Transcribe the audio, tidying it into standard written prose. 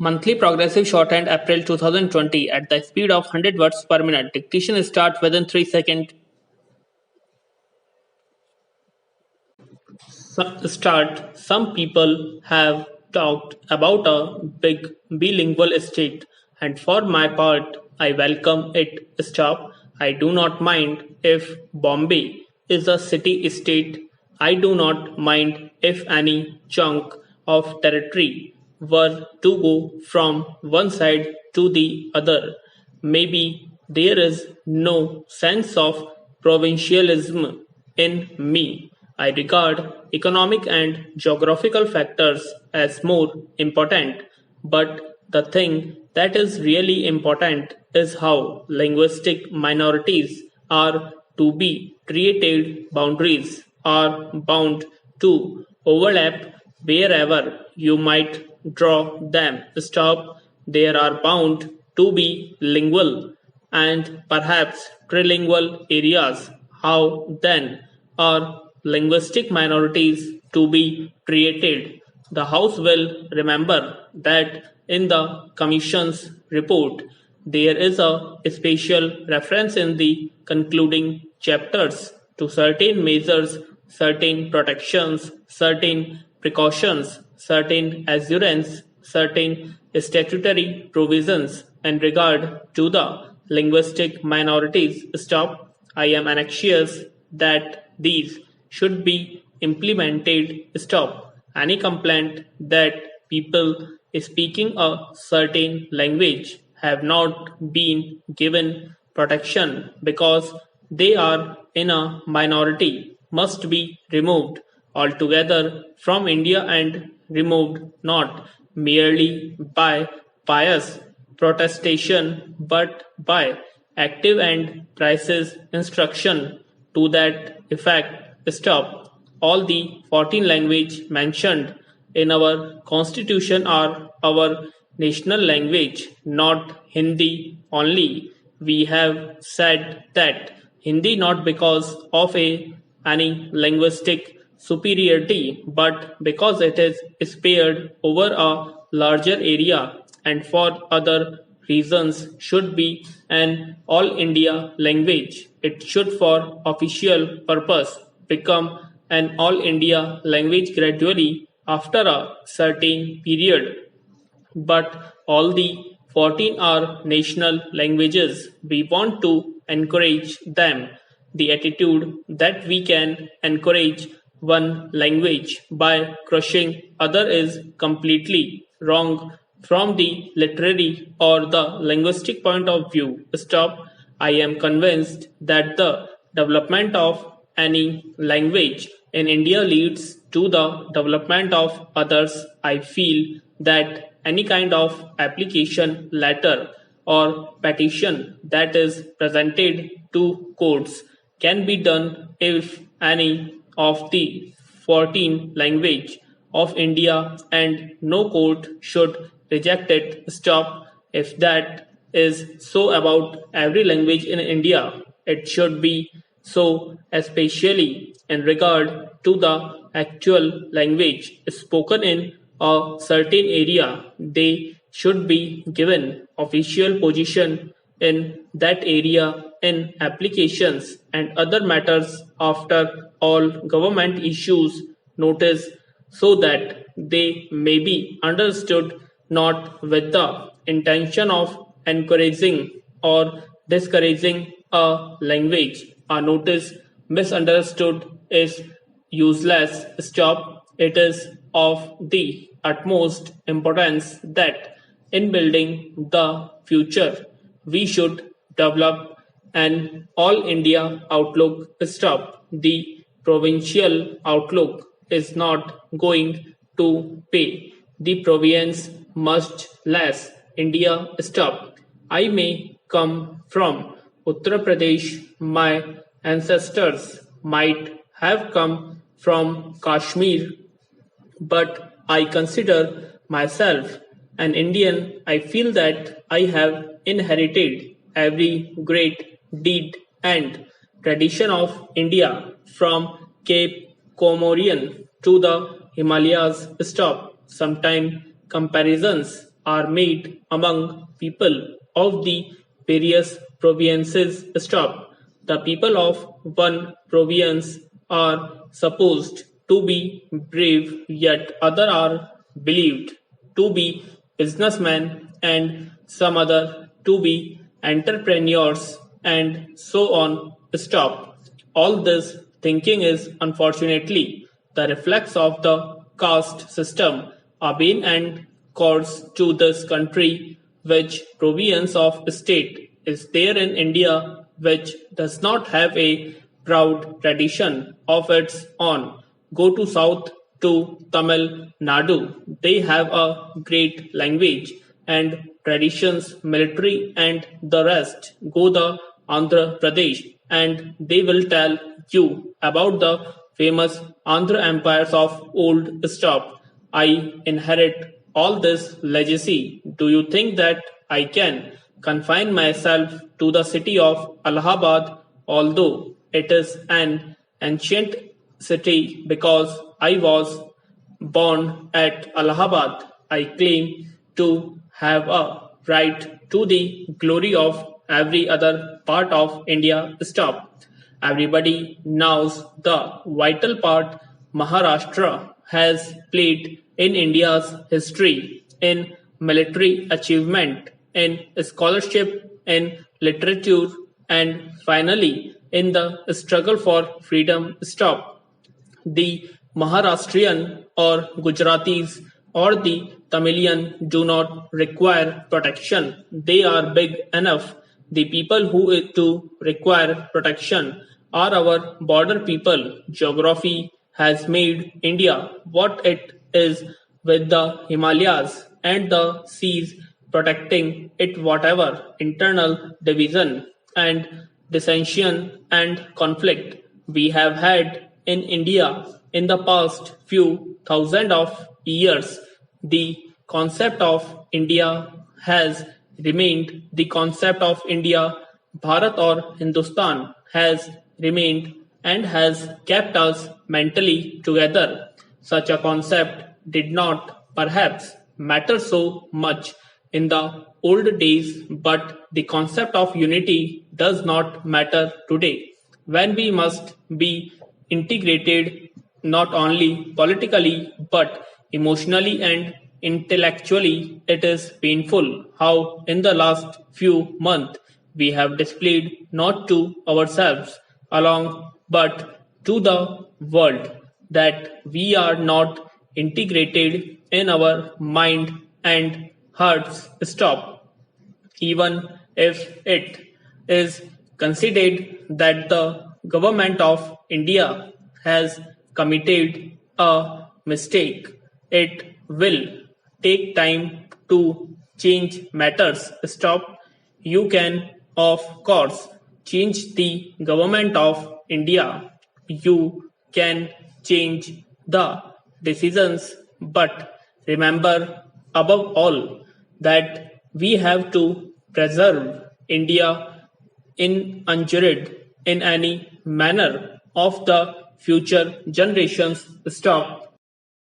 Monthly progressive shorthand April 2020 at the speed of 100 words per minute. Dictation start within 3 seconds. Start. Some people have talked about a big bilingual state, and for my part, I welcome it. Stop. I do not mind if Bombay is a city state. I do not mind if any chunk of territory were to go from one side to the other. Maybe there is no sense of provincialism in me. I regard economic and geographical factors as more important, but the thing that is really important is how linguistic minorities are to be treated. Boundaries are bound to overlap wherever you might draw them. Stop. There are bound to be lingual and perhaps trilingual areas. How then are linguistic minorities to be treated? The House will remember that in the Commission's report, there is a special reference in the concluding chapters to certain measures, certain protections, certain precautions, certain assurance, certain statutory provisions in regard to the linguistic minorities. Stop. I am anxious that these should be implemented. Stop. Any complaint that people speaking a certain language have not been given protection because they are in a minority must be removed altogether from India and removed not merely by pious protestation but by active and precise instruction to that effect. Stop. All the 14 languages mentioned in our constitution are our national language, not Hindi only. We have said that Hindi not because of any linguistic superiority, but because it is spared over a larger area and for other reasons should be an all India language. It should for official purpose become an all India language gradually after a certain period, but all the 14 are national languages. We want to encourage them. The attitude that we can encourage one language by crushing other is completely wrong from the literary or the linguistic point of view. Stop. I am convinced that the development of any language in India leads to the development of others. I feel that any kind of application letter or petition that is presented to courts can be done if any of the 14 language of India and no court should reject it. Stop. If that is so about every language in India, it should be so especially in regard to the actual language spoken in a certain area. They should be given official position in that area in applications and other matters after all government issues notice so that they may be understood not with the intention of encouraging or discouraging a language. A notice misunderstood is useless. Stop. It is of the utmost importance that in building the future we should develop an all India outlook. Stop. The provincial outlook is not going to pay the province much less. India. Stop. I may come from Uttar Pradesh. My ancestors might have come from Kashmir, but I consider myself an Indian. I feel that I have inherited every great deed and tradition of India from Cape Comorian to the Himalayas. Stop. Sometime comparisons are made among people of the various provinces stop. The people of one province are supposed to be brave, yet other are believed to be businessmen and some other to be entrepreneurs and so on. Stop. All this thinking is unfortunately the reflex of the caste system, a bane and curse to this country. Which province of state is there in India which does not have a proud tradition of its own? Go to south to Tamil Nadu. They have a great language and traditions, military and the rest. Go the Andhra Pradesh and they will tell you about the famous Andhra empires of old stop. I inherit all this legacy. Do you think that I can confine myself to the city of Allahabad, although it is an ancient city because I was born at Allahabad? I claim to have a right to the glory of every other part of India. Stop. Everybody knows the vital part Maharashtra has played in India's history, in military achievement, in scholarship, in literature, and finally in the struggle for freedom. Stop. The Maharashtrian or Gujaratis or the Tamilian do not require protection. They are big enough. The people who to require protection are our border people. Geography has made India what it is with the Himalayas and the seas protecting it. Whatever internal division and dissension and conflict we have had in India in the past few thousand of years, the concept of India has remained the concept of India. Bharat or Hindustan has remained and has kept us mentally together. Such a concept did not perhaps matter so much in the old days, but the concept of unity does not matter today when we must be integrated not only politically but emotionally and intellectually. It is painful how in the last few months we have displayed not to ourselves alone but to the world that we are not integrated in our mind and hearts. Stop. Even if it is considered that the government of India has committed a mistake, it will take time to change matters. Stop. You can, of course, change the government of India. You can change the decisions, but remember above all that we have to preserve India uninjured in any manner of the future generations. Stop.